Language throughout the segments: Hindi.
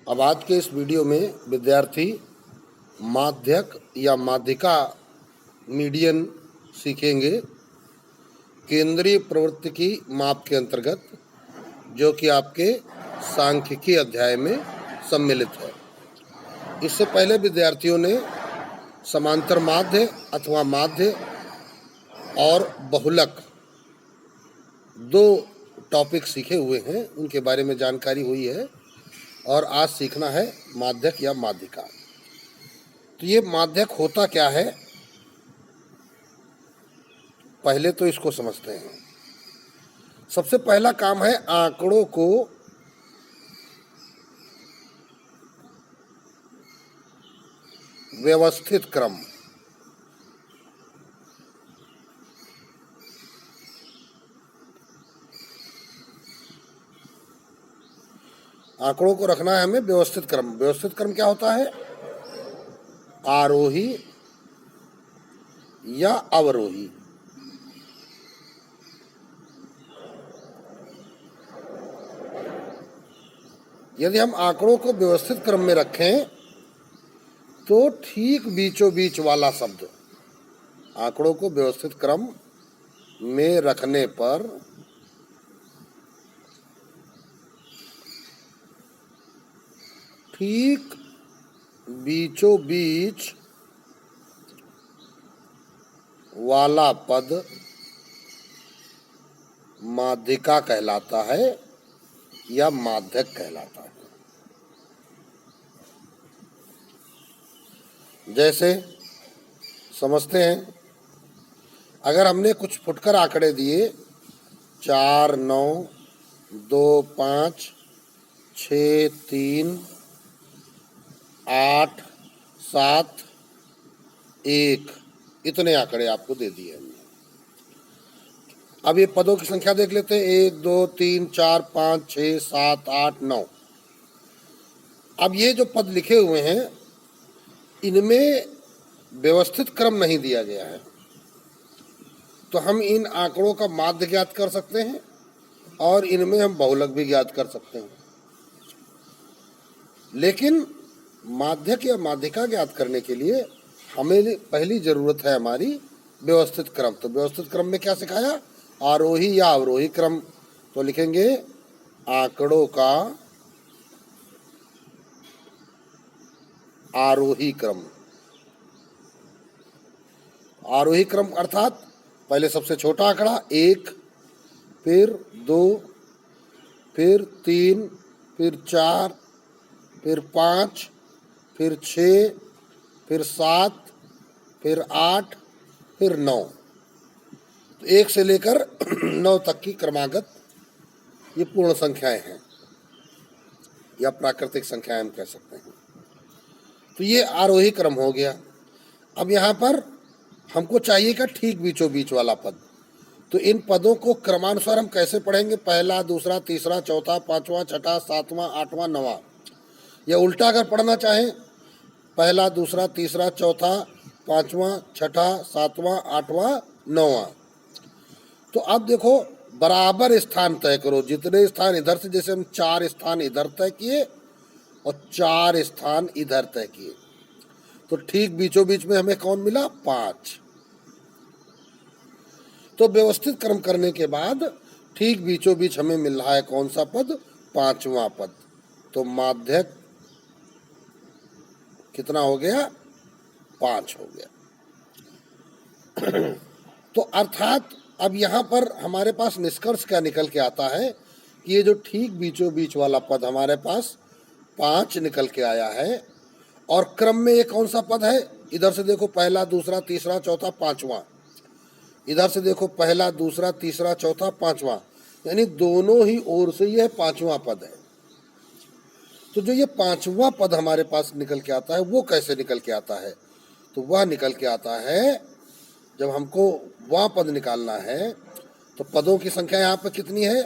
अब आज के इस वीडियो में विद्यार्थी माध्यक या माध्यिका मीडियन सीखेंगे केंद्रीय प्रवृत्ति की माप के अंतर्गत, जो कि आपके सांख्यिकी अध्याय में सम्मिलित है। इससे पहले विद्यार्थियों ने समांतर माध्य अथवा माध्य और बहुलक दो टॉपिक सीखे हुए हैं, उनके बारे में जानकारी हुई है और आज सीखना है माध्यक या माध्यिका। तो ये माध्यक होता क्या है, पहले तो इसको समझते हैं। सबसे पहला काम है आंकड़ों को व्यवस्थित क्रम। आंकड़ों को रखना है हमें व्यवस्थित क्रम। व्यवस्थित क्रम क्या होता है? आरोही या अवरोही। यदि हम आंकड़ों को व्यवस्थित क्रम में रखें तो ठीक बीचों बीच वाला शब्द, आंकड़ों को व्यवस्थित क्रम में रखने पर ठीक बीचों बीच वाला पद माध्यिका कहलाता है या माध्यक कहलाता है। जैसे समझते हैं, अगर हमने कुछ फुटकर आंकड़े दिए 4, 9, 2, 5, 6, 3, 8, 7, 1, इतने आंकड़े आपको दे दिए हमने। अब ये पदों की संख्या देख लेते हैं, 1, 2, 3, 4, 5, 6, 7, 8, 9। अब ये जो पद लिखे हुए हैं इनमें व्यवस्थित क्रम नहीं दिया गया है, तो हम इन आंकड़ों का माध्य ज्ञात कर सकते हैं और इनमें हम बहुलक भी ज्ञात कर सकते हैं। लेकिन माध्यक या माध्यिका ज्ञात करने के लिए हमें पहली जरूरत है हमारी व्यवस्थित क्रम। तो व्यवस्थित क्रम में क्या सिखाया? आरोही या अवरोही क्रम। तो लिखेंगे आंकड़ों का आरोही क्रम। आरोही क्रम अर्थात पहले सबसे छोटा आंकड़ा 1, फिर 2, फिर 3, फिर 4, फिर 5, फिर 6, फिर 7, फिर 8, फिर 9। तो 1 से लेकर 9 तक की क्रमागत ये पूर्ण संख्याएं हैं या प्राकृतिक संख्याएं हम कह सकते हैं। तो ये आरोही क्रम हो गया। अब यहाँ पर हमको चाहिए का ठीक बीचों बीच वाला पद। तो इन पदों को क्रमानुसार हम कैसे पढ़ेंगे? पहला, दूसरा, तीसरा, चौथा, पांचवा, छठा, सातवां, आठवां, नवां। या उल्टा अगर पढ़ना चाहें, पहला, दूसरा, तीसरा, चौथा, पांचवा, छठा, सातवां, आठवां, नौवां। तो अब देखो, बराबर स्थान तय करो। जितने स्थान इधर से, जैसे हम 4 स्थान इधर तय किए और 4 स्थान इधर तय किए, तो ठीक बीचों बीच में हमें कौन मिला? 5। तो व्यवस्थित क्रम करने के बाद ठीक बीचों बीच हमें मिल रहा है कौन सा पद? 5वां पद। तो माध्यक कितना हो गया? 5 हो गया। तो अर्थात अब यहाँ पर हमारे पास निष्कर्ष क्या निकल के आता है कि ये जो ठीक बीचों बीच वाला पद हमारे पास 5 निकल के आया है। और क्रम में ये कौन सा पद है? इधर से देखो, पहला, दूसरा, तीसरा, चौथा, पांचवा। इधर से देखो, पहला, दूसरा, तीसरा, चौथा, पांचवा, यानी दोनों ही ओर से यह 5वां पद है। तो जो ये 5वां पद हमारे पास निकल के आता है, वो कैसे निकल के आता है? तो वह निकल के आता है, जब हमको वह पद निकालना है तो पदों की संख्या यहाँ पर कितनी है?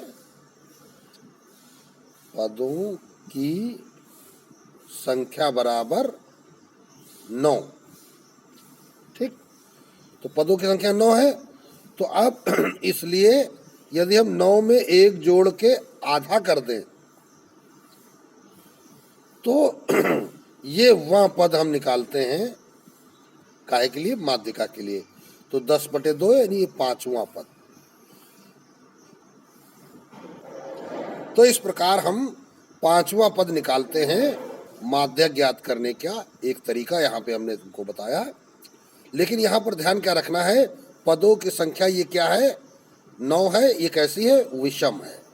पदों की संख्या बराबर 9। ठीक, तो पदों की संख्या 9 है। तो अब इसलिए यदि हम 9 में 1 जोड़ के आधा कर दें तो ये वह पद हम निकालते हैं काहे के लिए, माध्यिका के लिए। तो 10/2 यानी ये 5वां पद। तो इस प्रकार हम 5वां पद निकालते हैं। माध्यक ज्ञात करने का एक तरीका यहाँ पे हमने तुमको बताया। लेकिन यहाँ पर ध्यान क्या रखना है, पदों की संख्या ये क्या है, 9 है। ये कैसी है, विषम है।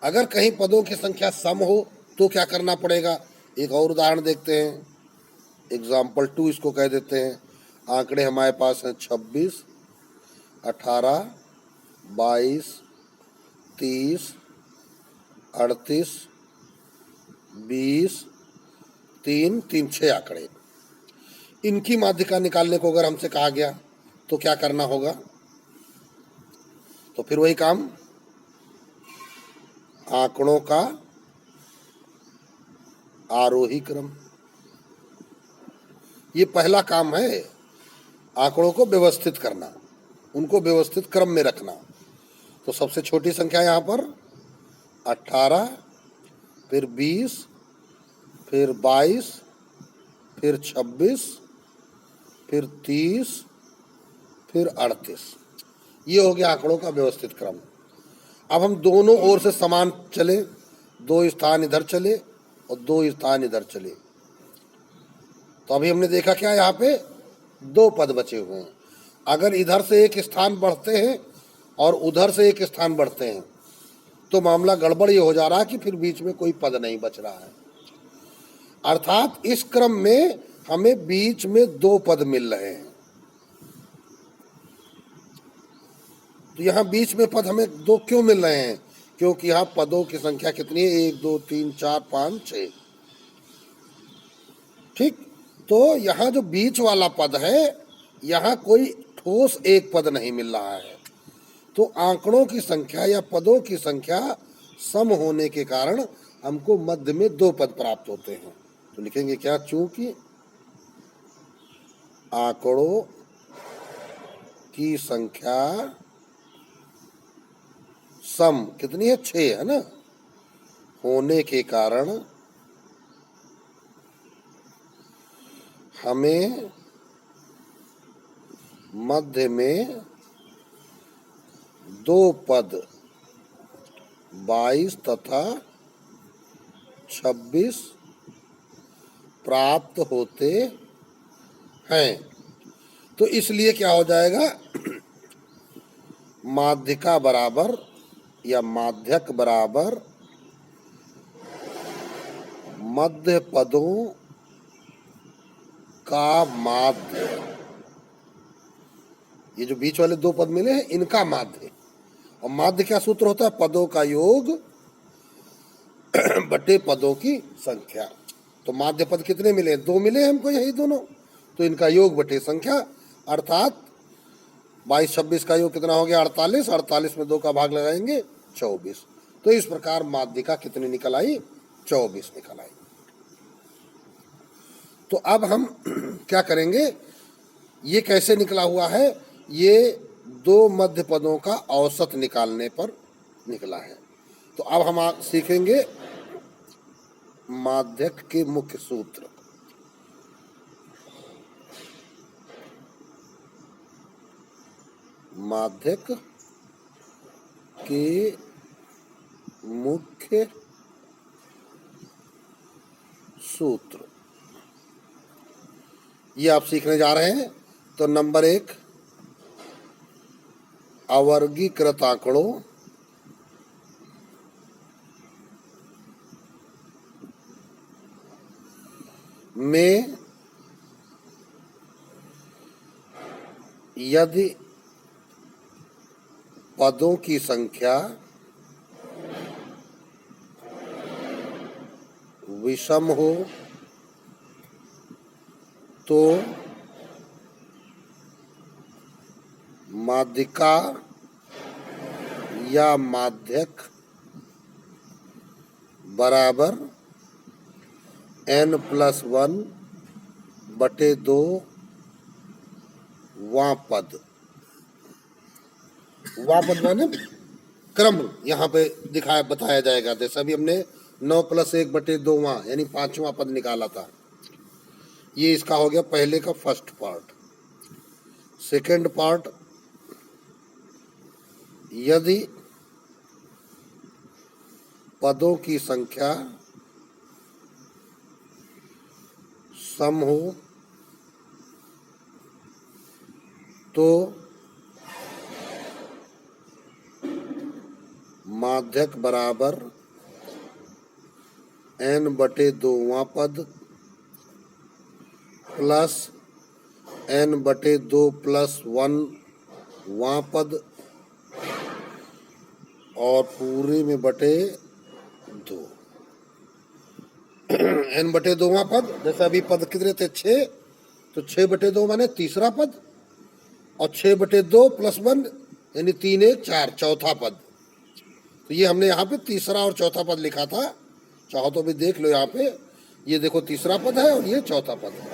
अगर कहीं पदों की संख्या सम हो तो क्या करना पड़ेगा, एक और उदाहरण देखते हैं। एग्जाम्पल 2 इसको कह देते हैं। आंकड़े हमारे पास हैं 26, 18, 22, 30, 38, 20, 3, 3, 6 आंकड़े। इनकी माध्यिका निकालने को अगर हमसे कहा गया तो क्या करना होगा, तो फिर वही काम, आंकड़ों का आरोही क्रम। ये पहला काम है, आंकड़ों को व्यवस्थित करना, उनको व्यवस्थित क्रम में रखना। तो सबसे छोटी संख्या यहाँ पर 18, फिर 20, फिर 22, फिर 26, फिर 30, फिर 38। ये हो गया आंकड़ों का व्यवस्थित क्रम। अब हम दोनों ओर से समान चले, 2 स्थान इधर चले और 2 स्थान इधर चले। तो अभी हमने देखा क्या, यहाँ पे 2 पद बचे हुए हैं। अगर इधर से एक स्थान बढ़ते हैं और उधर से एक स्थान बढ़ते हैं तो मामला गड़बड़ ये हो जा रहा है कि फिर बीच में कोई पद नहीं बच रहा है। अर्थात इस क्रम में हमें बीच में 2 पद मिल रहे हैं। तो यहाँ बीच में पद हमें 2 क्यों मिल रहे हैं, क्योंकि यहाँ पदों की संख्या कितनी है, 1, 2, 3, 4, 5, 6। ठीक, तो यहाँ जो बीच वाला पद है, यहाँ कोई ठोस एक पद नहीं मिल रहा है। तो आंकड़ों की संख्या या पदों की संख्या सम होने के कारण हमको मध्य में 2 पद प्राप्त होते हैं। तो लिखेंगे क्या, चूंकि आंकड़ों की संख्या सम कितनी है, 6 है ना, होने के कारण हमें मध्य में 2 पद 22 तथा 26 प्राप्त होते हैं। तो इसलिए क्या हो जाएगा, माध्यिका बराबर या माध्यक बराबर मध्य पदों का माध्य। ये जो बीच वाले 2 पद मिले हैं इनका माध्य। और माध्य क्या सूत्र होता है, पदों का योग बटे पदों की संख्या। तो माध्य पद कितने मिले, 2 मिले हमको, यही दोनों। तो इनका योग बटे संख्या, अर्थात 22, 26 का योग कितना हो गया, 48। 48 में 2 का भाग लगाएंगे 24। तो इस प्रकार माध्यिका कितनी निकल आई, 24 निकल आई। तो अब हम क्या करेंगे, ये कैसे निकला हुआ है, ये 2 मध्य पदों का औसत निकालने पर निकला है। तो अब हम सीखेंगे माध्यक के मुख्य सूत्र। माध्यक के मुख्य सूत्र ये आप सीखने जा रहे हैं। तो नंबर 1, अवर्गीकृत आंकड़ों में यदि पदों की संख्या विषम हो तो माध्यिका या माध्यक बराबर n+1 बटे 2 वां पद। वां पद माने क्रम यहाँ पे दिखाया बताया जाएगा। जैसा भी हमने 9 + 1/2वां यानी 5वां पद निकाला था। ये इसका हो गया पहले का फर्स्ट पार्ट। सेकंड पार्ट, यदि पदों की संख्या सम हो तो माध्यक बराबर n/2वां पद प्लस n/2 + 1वां पद और पूरे में बटे 2। n/2वां पद, जैसे अभी पद कितने थे 6, तो 6/2 माने तीसरा पद, और 6/2 + 1 यानी 3 1 4 चौथा पद। तो ये हमने यहाँ पे तीसरा और चौथा पद लिखा था, चाहो तो भी देख लो। यहाँ पे ये देखो तीसरा पद है और ये चौथा पद है।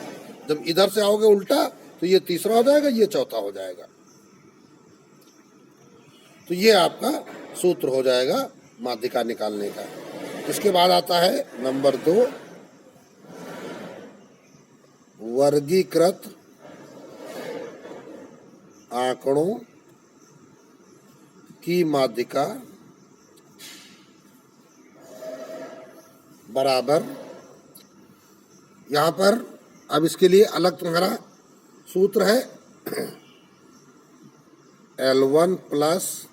जब इधर से आओगे उल्टा तो ये तीसरा हो जाएगा, ये चौथा हो जाएगा। तो ये आपका सूत्र हो जाएगा माध्यिका निकालने का। इसके बाद आता है नंबर 2, वर्गीकृत आंकड़ों की माध्यिका बराबर। यहाँ पर अब इसके लिए अलग तुम्हारा सूत्र है L1 +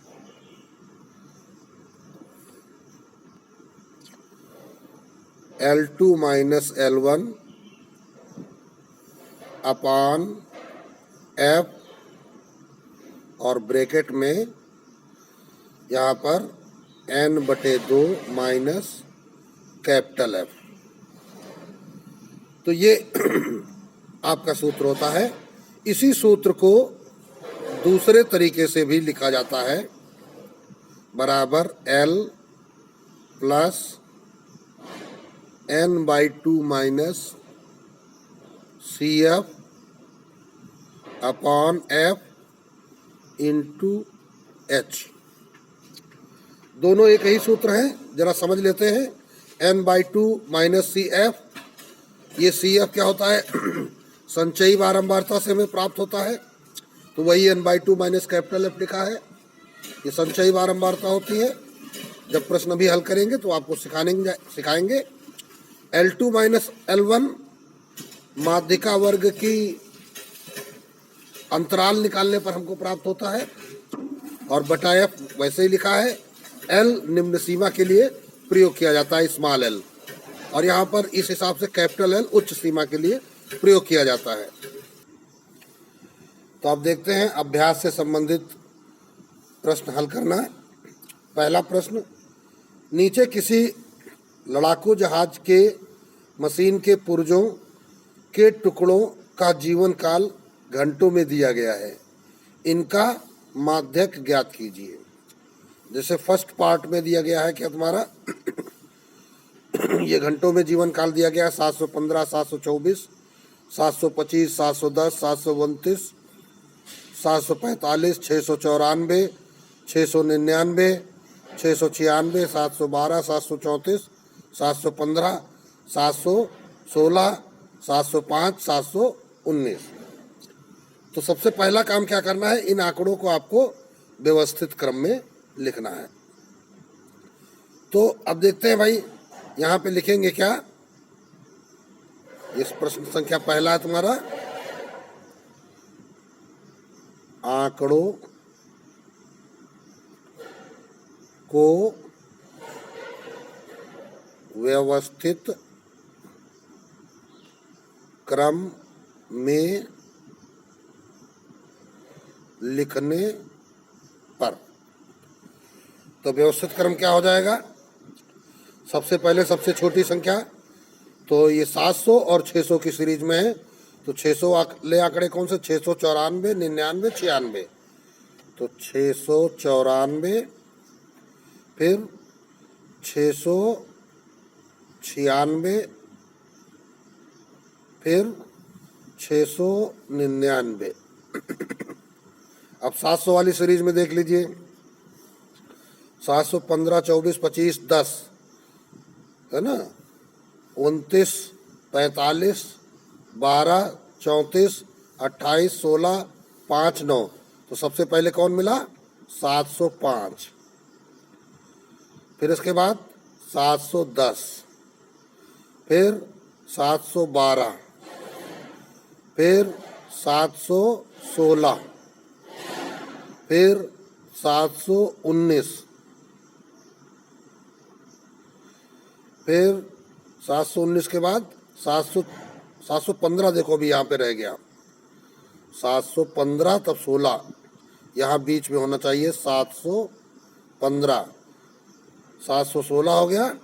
L2 - L1 अपान F, और ब्रैकेट में यहाँ पर n/2 माइनस कैपिटल F। तो ये आपका सूत्र होता है। इसी सूत्र को दूसरे तरीके से भी लिखा जाता है, बराबर L + n/2 माइनस CF अपान F इंटू H। दोनों एक ही सूत्र हैं, जरा समझ लेते हैं। n/2 माइनस CF, ये CF क्या होता है संचयी बारंबारता से हमें प्राप्त होता है, तो वही n/2 माइनस कैपिटल F लिखा है। ये संचयी बारंबारता होती है। जब प्रश्न भी हल करेंगे तो आपको सिखाएंगे। L2 - L1 माध्यिका वर्ग की अंतराल निकालने पर हमको प्राप्त होता है, और बटा F वैसे ही लिखा है। L निम्न सीमा के लिए प्रयोग किया जाता है, स्मॉल l, और यहाँ पर इस हिसाब से कैपिटल L उच्च सीमा के लिए प्रयोग किया जाता है। तो अब देखते हैं अभ्यास से संबंधित प्रश्न हल करना है। पहला प्रश्न, नीचे किसी लड़ाकू जहाज के मशीन के पुर्जों के टुकड़ों का जीवन काल घंटों में दिया गया है, इनका माध्यक ज्ञात कीजिए। जैसे फर्स्ट पार्ट में दिया गया है क्या तुम्हारा ये घंटों में जीवन काल दिया गया है 715, 724, 725, 710, 729, 745, 694, 699, 696, 712, 734, 715, 716, 705, 719। तो सबसे पहला काम क्या करना है, इन आंकड़ों को आपको व्यवस्थित क्रम में लिखना है। तो अब देखते हैं भाई, यहाँ पे लिखेंगे क्या। इस प्रश्न संख्या पहला है तुम्हारा, आंकड़ों को व्यवस्थित क्रम में लिखने पर। तो व्यवस्थित क्रम क्या हो जाएगा, सबसे पहले सबसे छोटी संख्या, तो ये 700 और 600 की सीरीज में है, तो 600 ले आंकड़े कौन से, 694, 99, 96। तो 694, फिर 696, फिर 699। अब 700 वाली सीरीज में देख लीजिए, 715, 24, 25, 10, है ना, 29, 45, 12, 34, 28, 16, 5, 9। तो सबसे पहले कौन मिला? 705। फिर इसके बाद 710, फिर 712, फिर 716, फिर 719, फिर 719 के बाद 715। देखो अभी यहाँ पे रह गया 715, तब 16, यहाँ बीच में होना चाहिए 715, 716 हो गया,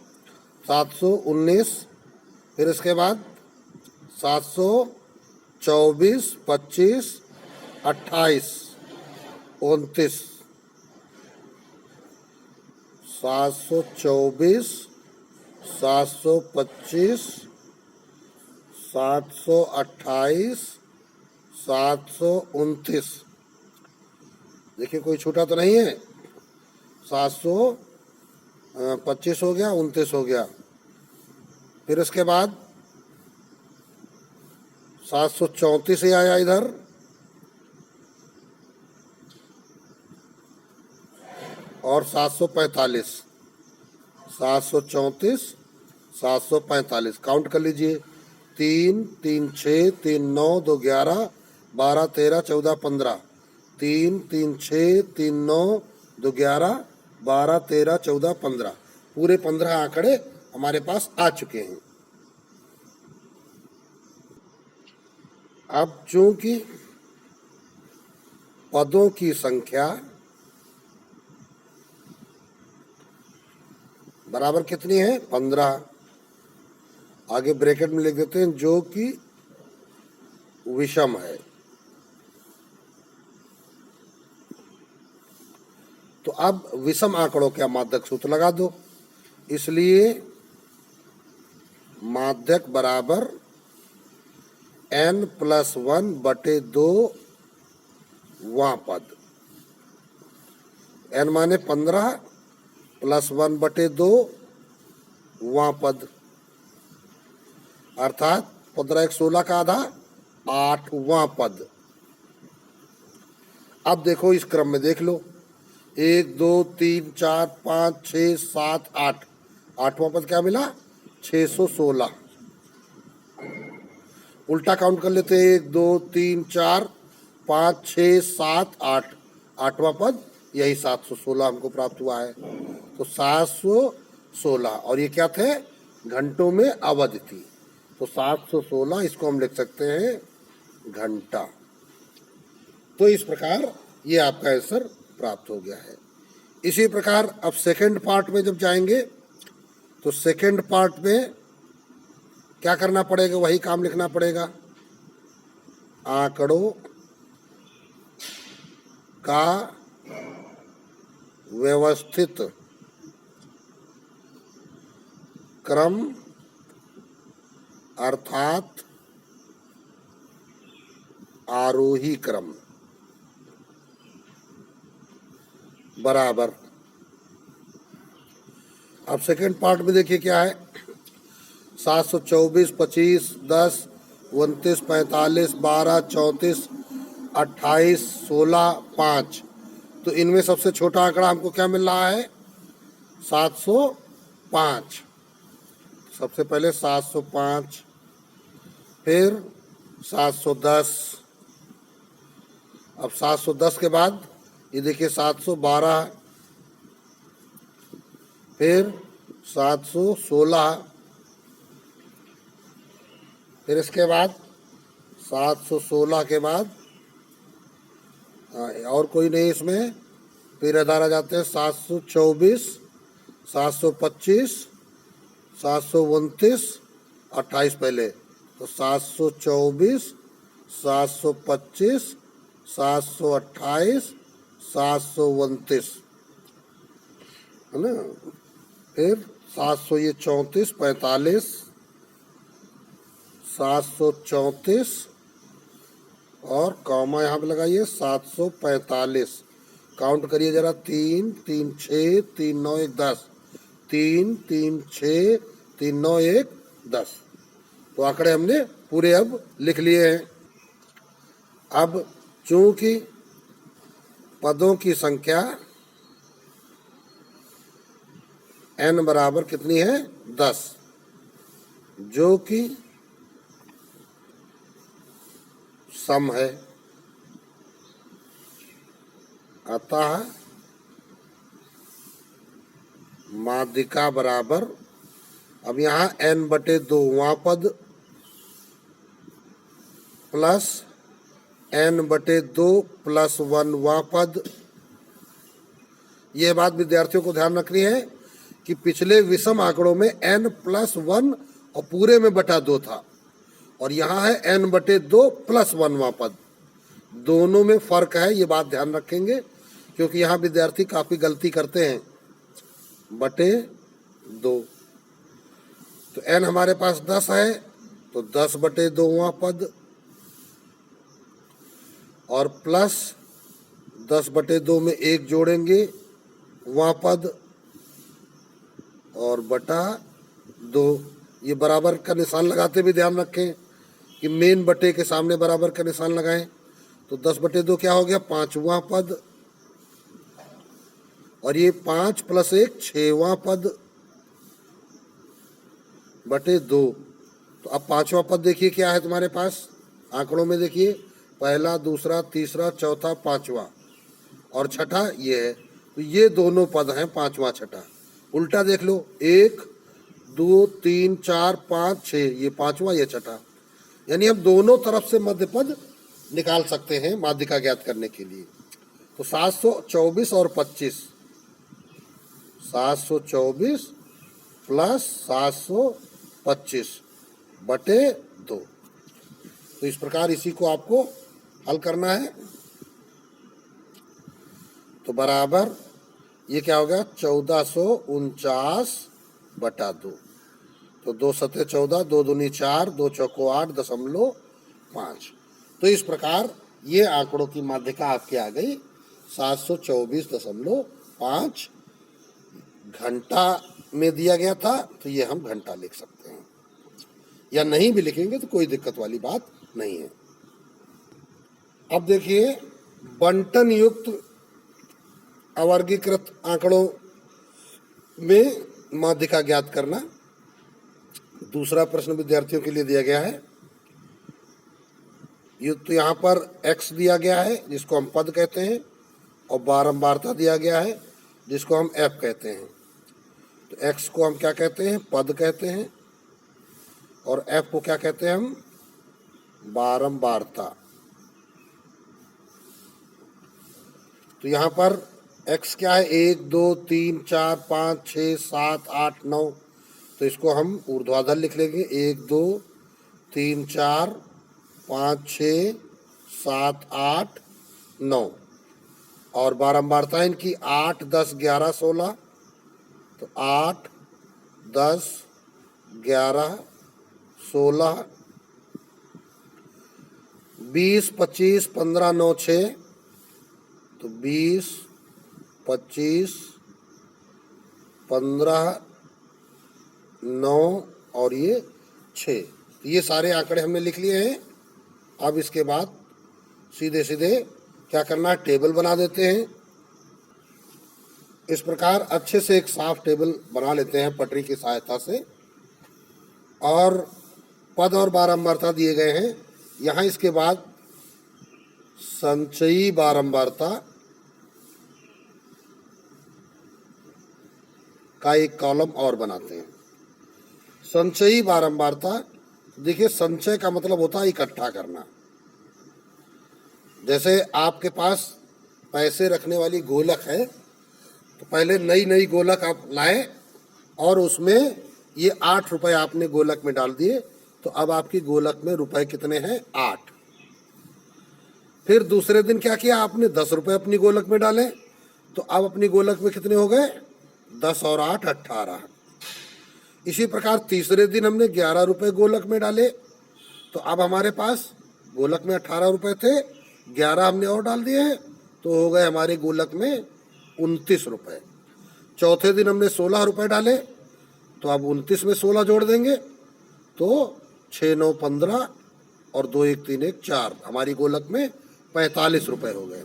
719, फिर इसके बाद 724, 25, 28, 29, 724, 725, 728, 729। देखिए कोई छूटा तो नहीं है। 725 हो गया, 29 हो गया, फिर इसके बाद 734 ही आया इधर, और 745, 734, 745 काउंट कर लीजिए। 3, 3, 6, 3, 9, 2, 11, 12, 13, 14, 15, 3, 3, 6, 3, 9, 2, 11, 12, 13, 14, 15, पूरे 15 आंकड़े हमारे पास आ चुके हैं। अब चूंकि पदों की संख्या बराबर कितनी है? 15। आगे ब्रैकेट में लिख देते हैं जो कि विषम है। तो अब विषम आंकड़ों का माध्यक सूत्र लगा दो। इसलिए माध्यक बराबर n+1/2 वां पद। n माने 15 +1/2 वां पद, अर्थात 15 एक 16 का आधा 8वां पद। अब देखो इस क्रम में देख लो, 1, 2, 3, 4, 5, 6, 7, 8, 8वां पद क्या मिला? 616। उल्टा काउंट कर लेते हैं, 1, 2, 3, 4, 5, 6, 7, 8, 8वां पद यही 716 हमको प्राप्त हुआ है। तो 716, और ये क्या थे? घंटों में अवधि थी, तो 716 इसको हम लिख सकते हैं घंटा। तो इस प्रकार ये आपका आंसर प्राप्त हो गया है। इसी प्रकार अब सेकंड पार्ट में जब जाएंगे तो सेकंड पार्ट में क्या करना पड़ेगा? वही काम लिखना पड़ेगा। आंकड़ों का व्यवस्थित क्रम अर्थात आरोही क्रम बराबर। अब सेकंड पार्ट में देखिए क्या है, 724, 25, 10, 29, 45, 12, 34, 28, 16, 5। तो इनमें सबसे छोटा आंकड़ा हमको क्या मिल रहा है? 705। सबसे पहले 705, फिर 710। अब 710 के बाद ये देखिए 712, फिर 716, फिर इसके बाद 716 के बाद और कोई नहीं इसमें, फिर इधर आ जाते हैं 724, 725, 729, 28 पहले, तो 724, 725, 728, 729, है ना। फिर 734, 45, 734 और कॉमा यहाँ पे लगाइए 745। काउंट करिए जरा, 3, 3, 6, 3, 9, 1, 10, 3, 3, 6, 3 9 1 10। तो आंकड़े हमने पूरे अब लिख लिए हैं। अब चूंकि पदों की संख्या n बराबर कितनी है 10, जो कि सम है, अतः माध्यिका बराबर, अब यहाँ n/2 वां पद प्लस n/2 + 1 वां पद। यह बात विद्यार्थियों को ध्यान रखनी है कि पिछले विषम आंकड़ों में n + 1 और पूरे में /2 था, और यहाँ है n/2 + 1 वां पद। दोनों में फर्क है, ये बात ध्यान रखेंगे, क्योंकि यहाँ विद्यार्थी काफी गलती करते हैं। /2, तो n हमारे पास 10 है, तो 10/2 वां पद, और प्लस 10/2 में 1 जोड़ेंगे वां पद, और /2। ये बराबर का निशान लगाते भी ध्यान रखें कि मेन बटे के सामने बराबर का निशान लगाएं। तो 10/2 क्या हो गया 5वां पद, और ये 5 + 1 6वां पद /2। तो अब 5वां पद देखिए क्या है तुम्हारे पास आंकड़ों में, देखिए पहला, दूसरा, तीसरा, चौथा, 5वां, और छठा ये है। तो ये दोनों पद हैं 5वां 6ठा। उल्टा देख लो, 1 2 3 4 5 6, ये 5वां ये 6ठा। यानी हम दोनों तरफ से मध्य पद निकाल सकते हैं माध्यिका ज्ञात करने के लिए। तो 724 और 25, 724 + 725 /2। तो इस प्रकार इसी को आपको हल करना है। तो बराबर ये क्या हो गया 1449 /2। तो 2 × 7 = 14, 2 दूनी 4, 2 चौको 8.5। तो इस प्रकार ये आंकड़ों की माध्यिका आपकी आ गई 724.5 घंटा में दिया गया था। तो ये हम घंटा लिख सकते हैं, या नहीं भी लिखेंगे तो कोई दिक्कत वाली बात नहीं है। अब देखिए बंटन युक्त अवर्गीकृत आंकड़ों में माध्यिका ज्ञात करना। दूसरा प्रश्न विद्यार्थियों के लिए दिया गया है। तो यहाँ पर x दिया गया है जिसको हम पद कहते हैं, और बारंबारता दिया गया है जिसको हम f कहते हैं। तो x को हम क्या कहते हैं पद कहते हैं, और f को क्या कहते हैं हम बारंबारता। तो यहाँ पर x क्या है 1 2 3 4 5 6 7 8 9। तो इसको हम ऊर्ध्वाधर लिख लेंगे 1 2 3 4 5 6 7 8 9। और बारंबारता इनकी 8 10 11 16। तो 8 10 11 16 20 25 15 9 6। तो 20 25 15 9 और ये 6। ये सारे आंकड़े हमने लिख लिए हैं। अब इसके बाद सीधे सीधे क्या करना है टेबल बना देते हैं। इस प्रकार अच्छे से एक साफ टेबल बना लेते हैं पटरी की सहायता से। और पद और बारंबारता दिए गए हैं। यहाँ इसके बाद संचयी बारंबारता का एक कॉलम और बनाते हैं। संचयी बारंबारता, देखिए संचय का मतलब होता है इकट्ठा करना। जैसे आपके पास पैसे रखने वाली गोलक है, तो पहले नई नई गोलक आप लाए और उसमें ये 8 रुपए आपने गोलक में डाल दिए, तो अब आपकी गोलक में रुपए कितने हैं 8। फिर दूसरे दिन क्या किया आपने 10 रुपए अपनी गोलक में डाले, तो अब अपनी गोलक में कितने हो गए 10 और 8 18। इसी प्रकार तीसरे दिन हमने 11 रुपए गोलक में डाले, तो अब हमारे पास गोलक में 18 रुपए थे, 11 हमने और डाल दिए हैं, तो हो गए हमारे गोलक में 29 रुपए। चौथे दिन हमने 16 रुपए डाले, तो अब 29 में 16 जोड़ देंगे तो 6 9 15 और 2 1 3 1 4, हमारी गोलक में 45 रुपए हो गए।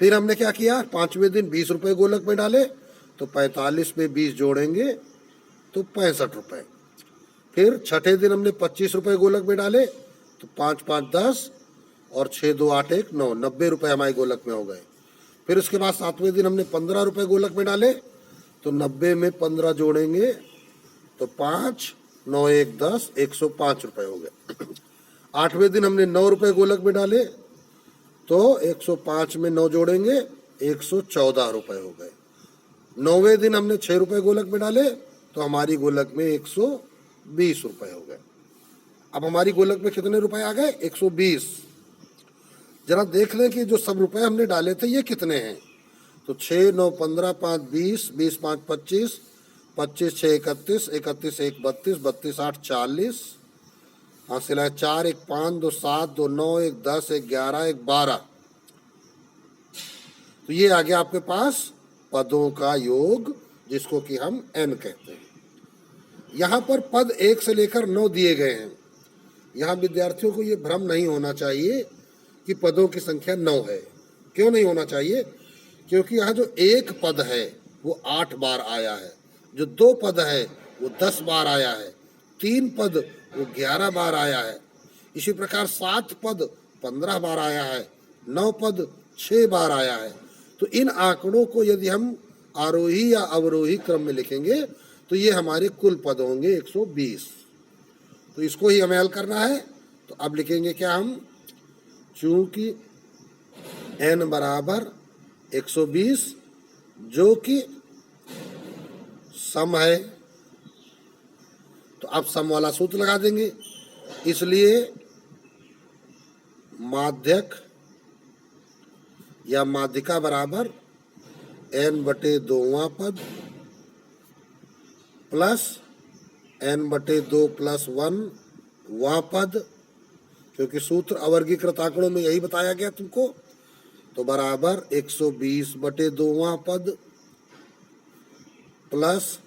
फिर हमने क्या किया, 5वें दिन 20 रुपए गोलक में डाले तो 45 में 20 जोड़ेंगे तो 65 रुपए। फिर छठे दिन हमने 25 रुपए गोलक में डाले तो 5 5 10 और 6 2 8 1 9, 90 रुपए हमारे गोलक में हो गए। फिर उसके बाद 7वें दिन हमने 15 रुपए गोलक में डाले तो 90 में 15 जोड़ेंगे तो 5 9 1 10, 105 रुपए हो गए। 8वें दिन हमने 9 रुपए गोलक में डाले तो 105 में 9 जोड़ेंगे 114 रुपए हो गए। 9वें दिन हमने 6 रुपए गोलक में डाले तो हमारी गोलक में 120 रुपए हो गए। अब हमारी गोलक में कितने रुपए आ गए, 120। जरा देख लें कि जो सब रुपए हमने डाले थे ये कितने हैं। तो 6 9 15 5 20, 20 5 25, 25 6 31, 31 1 32, 32 8 40, हासिल है 4 1 5 2 7 2 9 1 10 1 11 1 12। तो ये आ गया आपके पास पदों का योग, जिसको कि हम n कहते हैं। यहाँ पर पद 1 से लेकर 9 दिए गए हैं। यहाँ विद्यार्थियों को ये भ्रम नहीं होना चाहिए कि पदों की संख्या 9 है। क्यों नहीं होना चाहिए, क्योंकि यहाँ जो एक पद है वो 8 बार आया है, जो 2 पद है वो 10 बार आया है, 3 पद वो 11 बार आया है, इसी प्रकार 7 पद 15 बार आया है, 9 पद 6 बार आया है। तो इन आंकड़ों को यदि हम आरोही या अवरोही क्रम में लिखेंगे तो ये हमारे कुल पद होंगे 120। तो इसको ही हमें हल करना है। तो अब लिखेंगे क्या हम, चूंकि n बराबर 120 जो कि सम है, तो अब सम वाला सूत्र लगा देंगे। इसलिए माध्यक या माध्यिका बराबर n बटे 2वां पद प्लस n बटे 2 प्लस 1 वां पद, क्योंकि सूत्र अवर्गीकृत आंकड़ों में यही बताया गया तुमको। तो बराबर 120 बटे 2वां पद प्लस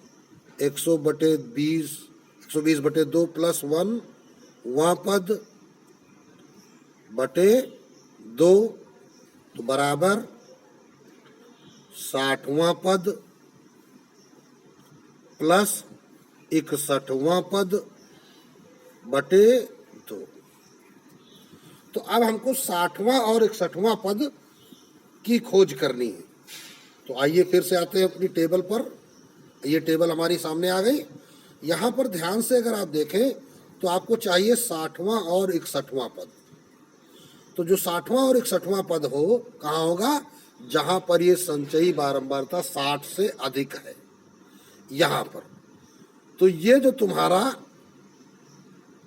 120 बटे 2 प्लस 1 वां पद बटे 2, तो बराबर 60वां पद प्लस 61वां पद बटे 2। तो अब हमको 60वां और 61वां पद की खोज करनी है। तो आइए फिर से आते हैं अपनी टेबल पर। ये टेबल हमारी सामने आ गई। यहाँ पर ध्यान से अगर आप देखें तो आपको चाहिए 60वां और 61वां पद। तो जो 60वां और 61वां पद हो कहाँ होगा, जहां पर ये संचयी बारंबारता 60 से अधिक है, यहाँ पर। तो ये जो तुम्हारा,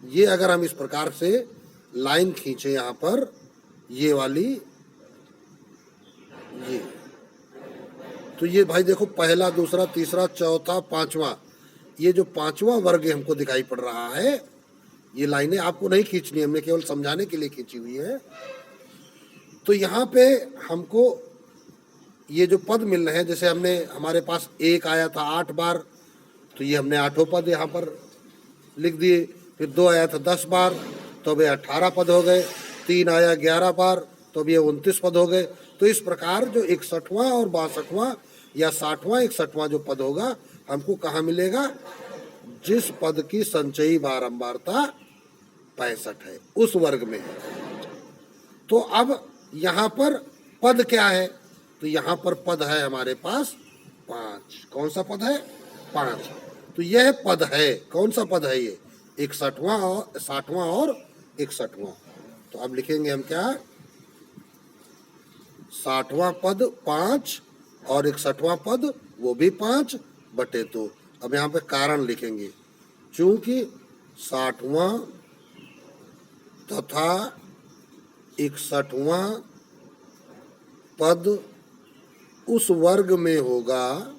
ये अगर हम इस प्रकार से लाइन खींचे यहाँ पर, ये वाली, ये, तो ये भाई देखो पहला दूसरा तीसरा चौथा पांचवा, ये जो पांचवा वर्ग हमको दिखाई पड़ रहा है, ये लाइनें आपको नहीं खींचनी, हमने केवल समझाने के लिए खींची हुई है। तो यहाँ पे हमको ये जो पद मिल रहे हैं, जैसे हमने, हमारे पास 1 आया था 8 बार, तो ये हमने 8 पद यहाँ पर लिख दिए। फिर 2 आया था 10 बार, तो अब ये 18 पद हो गए। 3 आया 11 बार, तो अब ये 29 पद हो गए। तो इस प्रकार जो 61वां और 62वां या 60वां 61वां जो पद होगा, हमको कहाँ मिलेगा, जिस पद की संचयी बारंबारता 65 है, उस वर्ग में। तो अब यहाँ पर पद क्या है, तो यहाँ पर पद है हमारे पास 5। कौन सा पद है, 5। तो यह पद है, कौन सा पद है ये, 61वां और 60वां और 61वां। तो अब लिखेंगे हम क्या, 60वां पद 5 और 61वां पद वो भी 5 बटे 2। अब यहाँ पे कारण लिखेंगे, चूंकि 60वां तथा 61वां पद उस वर्ग में होगा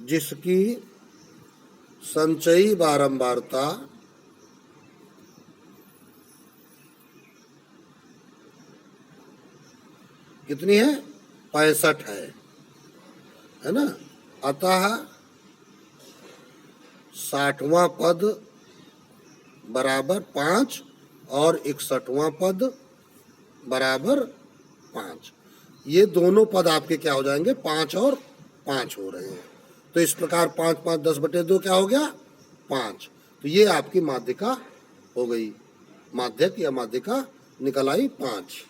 जिसकी संचयी बारंबारता कितनी है, 65 है ना। अतः 60वां पद बराबर 5 और 61वां पद बराबर 5। ये दोनों पद आपके क्या हो जाएंगे, 5 और 5 हो रहे हैं। तो इस प्रकार 5 5 10/2 क्या हो गया, 5। तो ये आपकी माध्यिका हो गई, माध्यक या माध्यिका निकल आई 5।